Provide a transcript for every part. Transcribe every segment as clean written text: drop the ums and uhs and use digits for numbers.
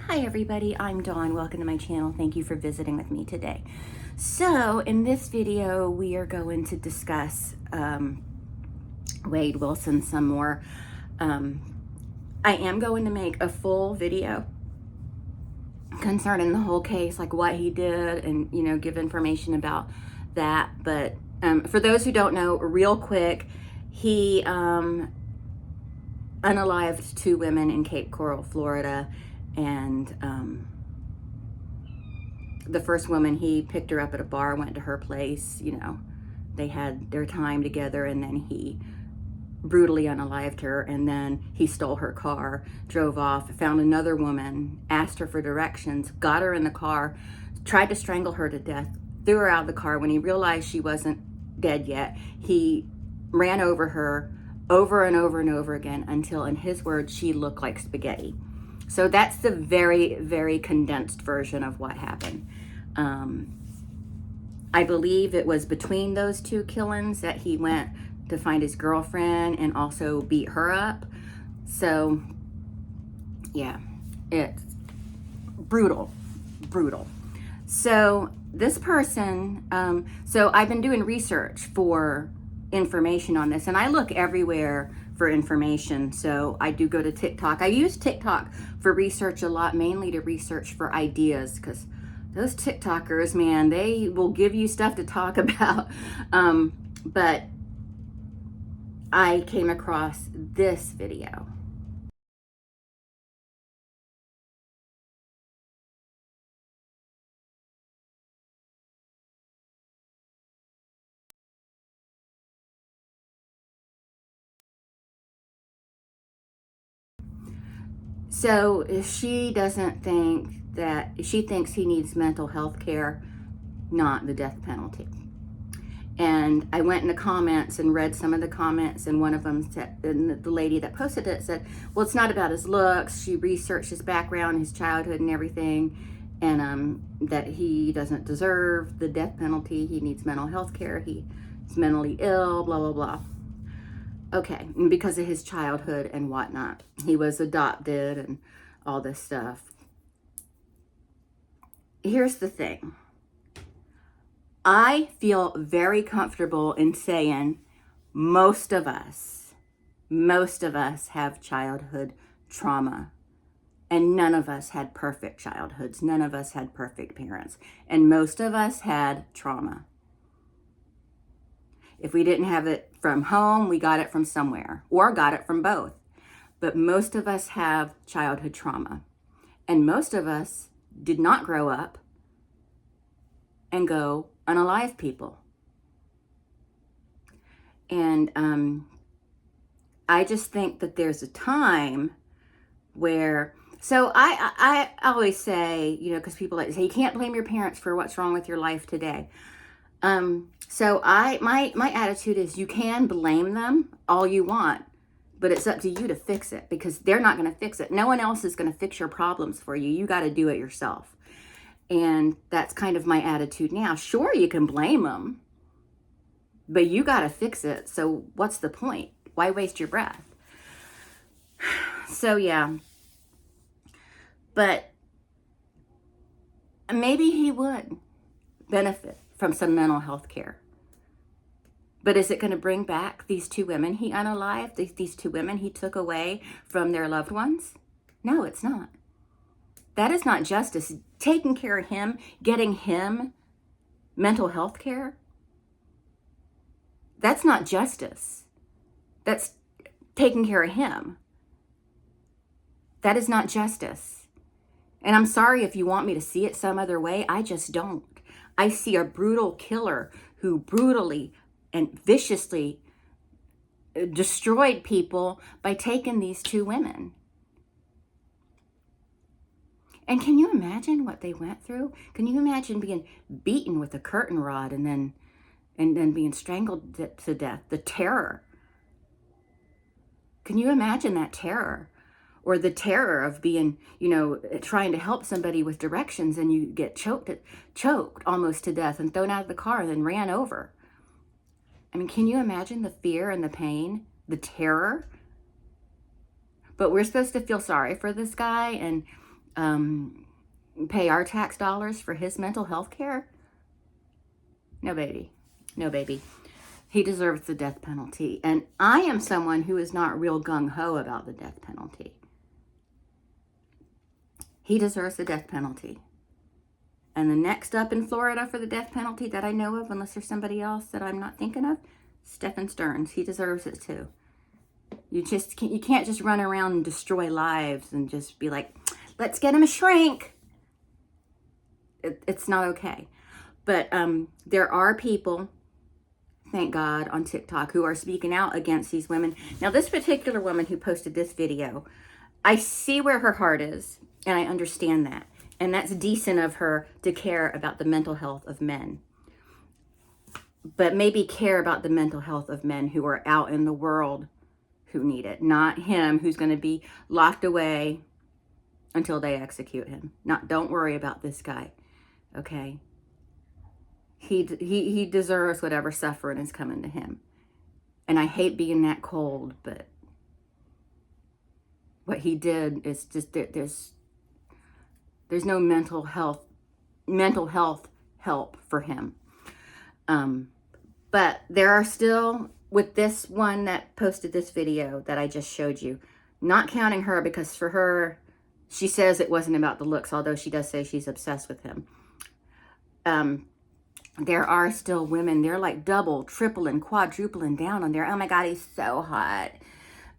Hi everybody, I'm Dawn. Welcome to my channel. Thank you for visiting with me today. So in this video, we are going to discuss Wade Wilson some more. I am going to make a full video concerning the whole case, like what he did and, give information about that. But for those who don't know, real quick, he unalived 2 women in Cape Coral, Florida, and the first woman, he picked her up at a bar, went to her place, they had their time together, and then he brutally unalived her, and then he stole her car, drove off, found another woman, asked her for directions, got her in the car, tried to strangle her to death, threw her out of the car. When he realized she wasn't dead yet, he ran over her over and over and over again until, in his words, she looked like spaghetti. So that's the very, very condensed version of what happened. I believe it was between those 2 killings that he went to find his girlfriend and also beat her up. So, yeah, it's brutal. So this person, so I've been doing research for information on this, and I look everywhere for information. So I do go to TikTok. I use TikTok for research a lot, mainly to research for ideas, because those TikTokers, man, they will give you stuff to talk about. But I came across this video. So she doesn't think that, she thinks he needs mental health care, not the death penalty. And I went in the comments and read some of the comments, and one of them said, and the lady that posted it said, well, it's not about his looks. She researched his background, his childhood and everything, and that he doesn't deserve the death penalty. He needs mental health care. He's mentally ill, blah, blah, blah. Okay, and because of his childhood and whatnot. He was adopted and all this stuff. Here's the thing. I feel very comfortable in saying most of us have childhood trauma. And none of us had perfect childhoods. None of us had perfect parents. And most of us had trauma. If we didn't have it from home, we got it from somewhere, or got it from both. But most of us have childhood trauma. And most of us did not grow up and go unalive people. And I just think that there's a time where, so I always say, because people like say, you can't blame your parents for what's wrong with your life today. So my attitude is, you can blame them all you want, but it's up to you to fix it, because they're not going to fix it. No one else is going to fix your problems for you. You got to do it yourself. And that's kind of my attitude now. Sure, you can blame them, but you got to fix it. So what's the point? Why waste your breath? So yeah, but maybe he would benefit from some mental health care. But is it going to bring back these 2 women he unalived, these 2 women he took away from their loved ones? No, it's not. That is not justice. Taking care of him, getting him mental health care, that's not justice. That's taking care of him. That is not justice. And I'm sorry if you want me to see it some other way. I just don't. I see a brutal killer who brutally and viciously destroyed people by taking these 2 women. And can you imagine what they went through? Can you imagine being beaten with a curtain rod and then being strangled to death? The terror. Can you imagine that terror? Or the terror of being, trying to help somebody with directions, and you get choked almost to death and thrown out of the car and then ran over. I mean, can you imagine the fear and the pain, the terror? But we're supposed to feel sorry for this guy, and pay our tax dollars for his mental health care? No, baby. No, baby. He deserves the death penalty. And I am someone who is not real gung-ho about the death penalty. He deserves the death penalty. And the next up in Florida for the death penalty that I know of, unless there's somebody else that I'm not thinking of, Stephen Stearns. He deserves it too. You can't just run around and destroy lives and just be like, let's get him a shrink. It's not okay. But there are people, thank God, on TikTok who are speaking out against these women. Now, this particular woman who posted this video, I see where her heart is, and I understand that. And that's decent of her to care about the mental health of men. But maybe care about the mental health of men who are out in the world who need it. Not him, who's going to be locked away until they execute him. Don't worry about this guy, okay? He deserves whatever suffering is coming to him. And I hate being that cold, but what he did is just, there's no mental health help for him. But there are still, with this one that posted this video that I just showed you, not counting her, because for her, she says it wasn't about the looks, although she does say she's obsessed with him. There are still women, they're like double, tripling, quadrupling down on there. Oh my God, he's so hot.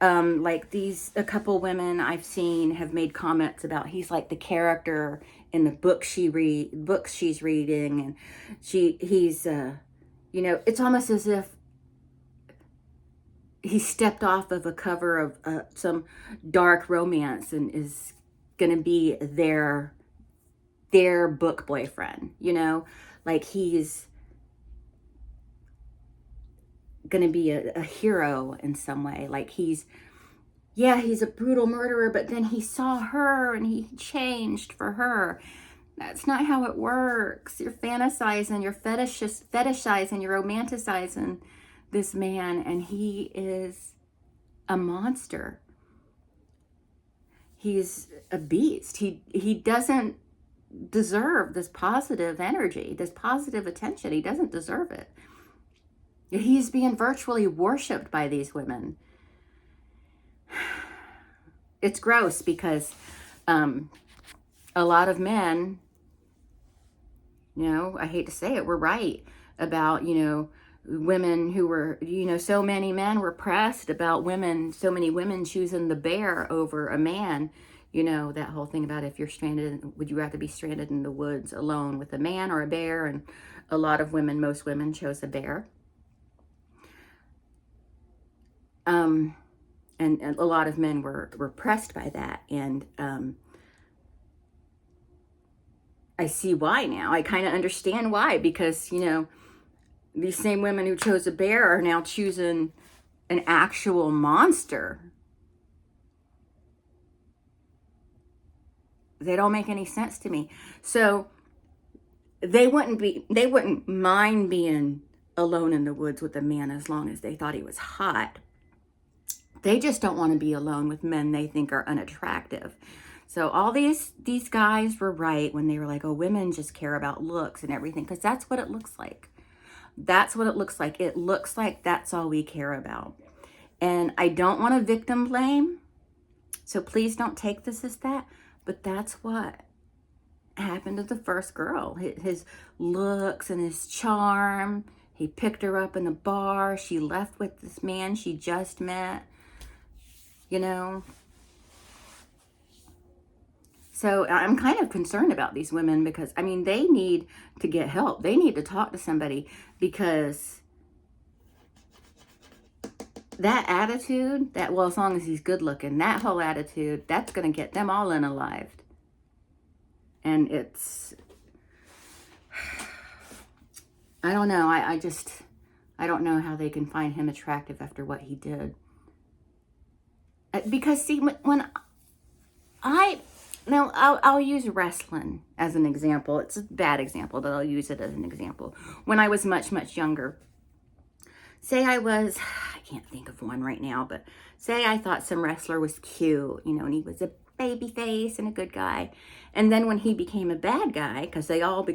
Like a couple women I've seen have made comments about he's like the character in the books she's reading, and he's you know, it's almost as if he stepped off of a cover of some dark romance and is gonna be their book boyfriend, you know, like he's gonna be a hero in some way. Like he's a brutal murderer, but then he saw her and he changed for her. That's not how it works. You're fantasizing, you're fetishizing, you're romanticizing this man, and he is a monster. He's a beast. He doesn't deserve this positive energy, this positive attention. He doesn't deserve it. He's being virtually worshipped by these women. It's gross because a lot of men, you know, I hate to say it, were right about, you know, women who were, you know, so many men were pressed about women, so many women choosing the bear over a man. You know, that whole thing about if you're stranded, would you rather be stranded in the woods alone with a man or a bear? And a lot of women, most women chose a bear. And a lot of men were pressed by that. And I see why now. I kind of understand why, because, you know, these same women who chose a bear are now choosing an actual monster. They don't make any sense to me. So they wouldn't mind being alone in the woods with a man as long as they thought he was hot. They just don't want to be alone with men they think are unattractive. So all these guys were right when they were like, oh, women just care about looks and everything, because that's what it looks like. That's what it looks like. It looks like that's all we care about. And I don't want to victim blame, so please don't take this as that, but that's what happened to the first girl. His looks and his charm. He picked her up in a bar. She left with this man she just met. You know, so I'm kind of concerned about these women because, I mean, they need to get help. They need to talk to somebody, because that attitude, well, as long as he's good looking, that whole attitude, that's going to get them all unalived. And it's, I don't know. I don't know how they can find him attractive after what he did. Because see, I'll use wrestling as an example. It's a bad example, but I'll use it as an example. When I was much, much younger, say I can't think of one right now, but say I thought some wrestler was cute, you know, and he was a baby face and a good guy. And then when he became a bad guy, because they all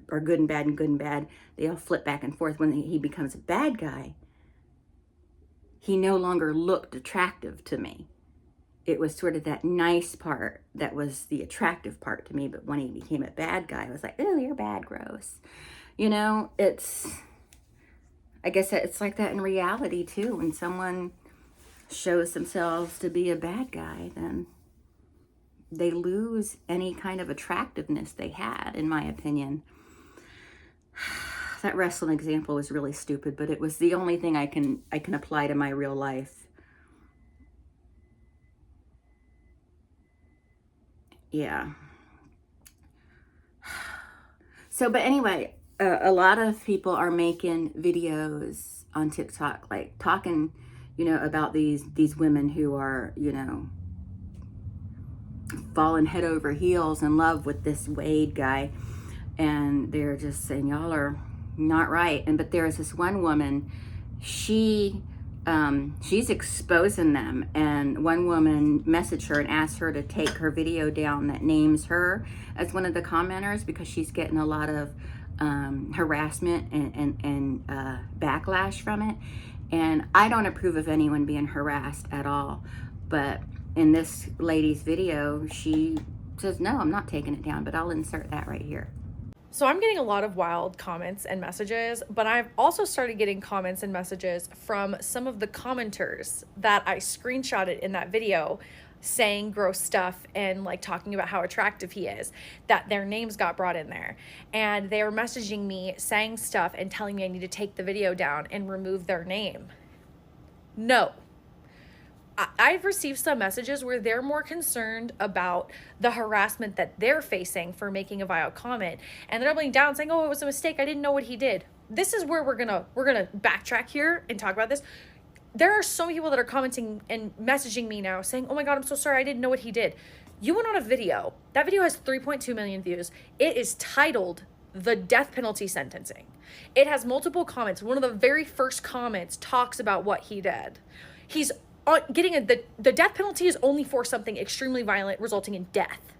are good and bad and good and bad, they all flip back and forth. When he becomes a bad guy, he no longer looked attractive to me. It was sort of that nice part that was the attractive part to me. But when he became a bad guy, I was like, oh, you're bad, gross. You know, I guess it's like that in reality too. When someone shows themselves to be a bad guy, then they lose any kind of attractiveness they had, in my opinion. That wrestling example was really stupid, but it was the only thing I can apply to my real life. Yeah. So, but anyway, a lot of people are making videos on TikTok, like talking, about these women who are, falling head over heels in love with this Wade guy, and they're just saying, y'all are not right. But there's this one woman, she's exposing them, and one woman messaged her and asked her to take her video down that names her as one of the commenters, because she's getting a lot of harassment and backlash from it. And I don't approve of anyone being harassed at all, but in this lady's video, she says, no, I'm not taking it down, but I'll insert that right here. So I'm getting a lot of wild comments and messages, but I've also started getting comments and messages from some of the commenters that I screenshotted in that video, saying gross stuff and like talking about how attractive he is, that their names got brought in there. And they were messaging me saying stuff and telling me I need to take the video down and remove their name. No. I've received some messages where they're more concerned about the harassment that they're facing for making a vile comment, and they're doubling down saying, oh, it was a mistake, I didn't know what he did. This is where we're gonna backtrack here and talk about this. There are so many people that are commenting and messaging me now saying, oh my God, I'm so sorry, I didn't know what he did. You went on a video. That video has 3.2 million views. It is titled The Death Penalty Sentencing. It has multiple comments. One of the very first comments talks about what he did. He's getting the death penalty is only for something extremely violent resulting in death.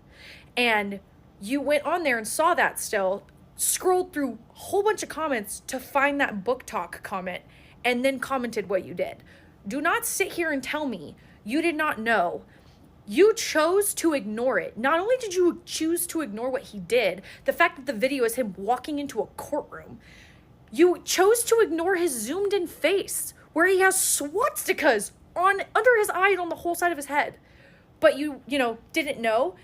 And you went on there and saw that, still scrolled through a whole bunch of comments to find that book talk comment, and then commented what you did. Do not sit here and tell me you did not know. You chose to ignore it. Not only did you choose to ignore what he did, the fact that the video is him walking into a courtroom, you chose to ignore his zoomed in face where he has swastikas under his eye and on the whole side of his head. But you didn't know?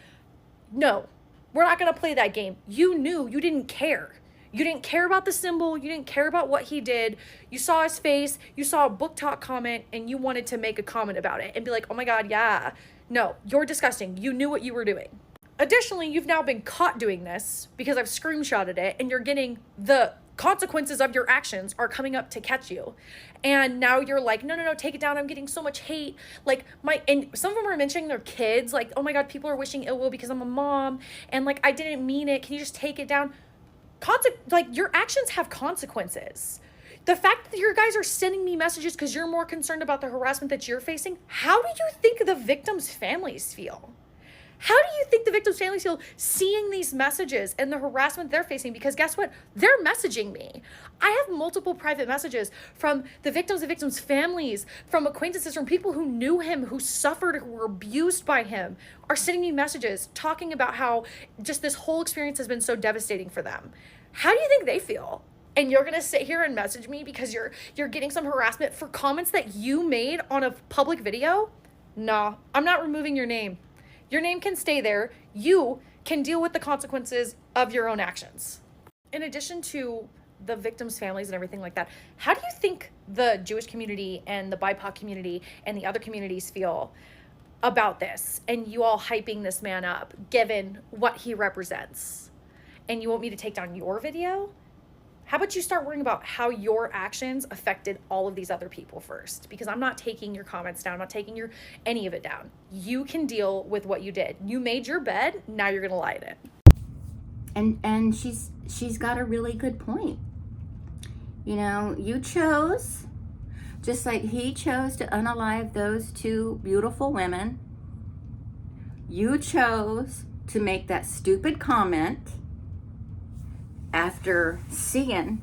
No, we're not going to play that game. You knew, you didn't care. You didn't care about the symbol. You didn't care about what he did. You saw his face. You saw a book talk comment, and you wanted to make a comment about it and be like, oh my God, yeah. No, you're disgusting. You knew what you were doing. Additionally, you've now been caught doing this because I've screenshotted it, and you're getting the consequences of your actions are coming up to catch you. And now you're like, no, take it down. I'm getting so much hate. And some of them are mentioning their kids. Like, oh my God, people are wishing ill will because I'm a mom. And like, I didn't mean it. Can you just take it down? Your actions have consequences. The fact that your guys are sending me messages because you're more concerned about the harassment that you're facing, how do you think the victims' families feel? How do you think the victims' families feel seeing these messages and the harassment they're facing? Because guess what? They're messaging me. I have multiple private messages from the victims' families, from acquaintances, from people who knew him, who suffered, who were abused by him, are sending me messages talking about how just this whole experience has been so devastating for them. How do you think they feel? And you're going to sit here and message me because you're getting some harassment for comments that you made on a public video? Nah, I'm not removing your name. Your name can stay there. You can deal with the consequences of your own actions. In addition to the victims' families and everything like that, how do you think the Jewish community and the BIPOC community and the other communities feel about this, and you all hyping this man up given what he represents? And you want me to take down your video? How about you start worrying about how your actions affected all of these other people first? Because I'm not taking your comments down. I'm not taking any of it down. You can deal with what you did. You made your bed. Now you're going to lie in it. And she's got a really good point. You chose, just like he chose to unalive those two beautiful women. You chose to make that stupid comment after seeing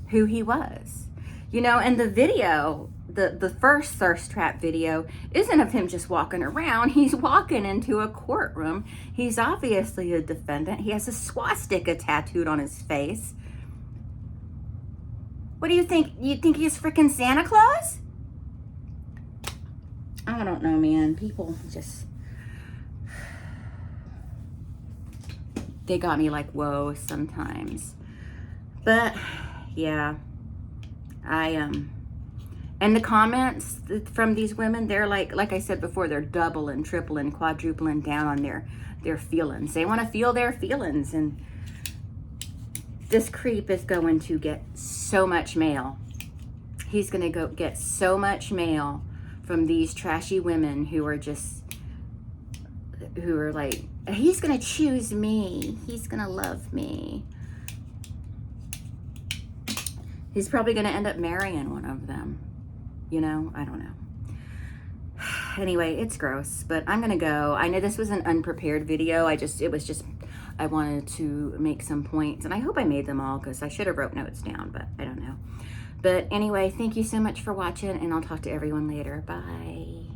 who he was. You know, and the video, the first thirst trap video isn't of him just walking around. He's walking into a courtroom. He's obviously a defendant. He has a swastika tattooed on his face. What do you think? You think he's freaking Santa Claus? I don't know, man. People just, they got me like, whoa, sometimes. But yeah, and the comments from these women, they're like I said before, they're doubling, tripling, quadrupling down on their feelings. They want to feel their feelings, and this creep is going to get so much mail. He's going to go get so much mail from these trashy women who are like, he's going to choose me. He's going to love me. He's probably going to end up marrying one of them. You know, I don't know. Anyway, it's gross, but I'm going to go. I know this was an unprepared video. I wanted to make some points, and I hope I made them all, because I should have wrote notes down, but I don't know. But anyway, thank you so much for watching, and I'll talk to everyone later. Bye.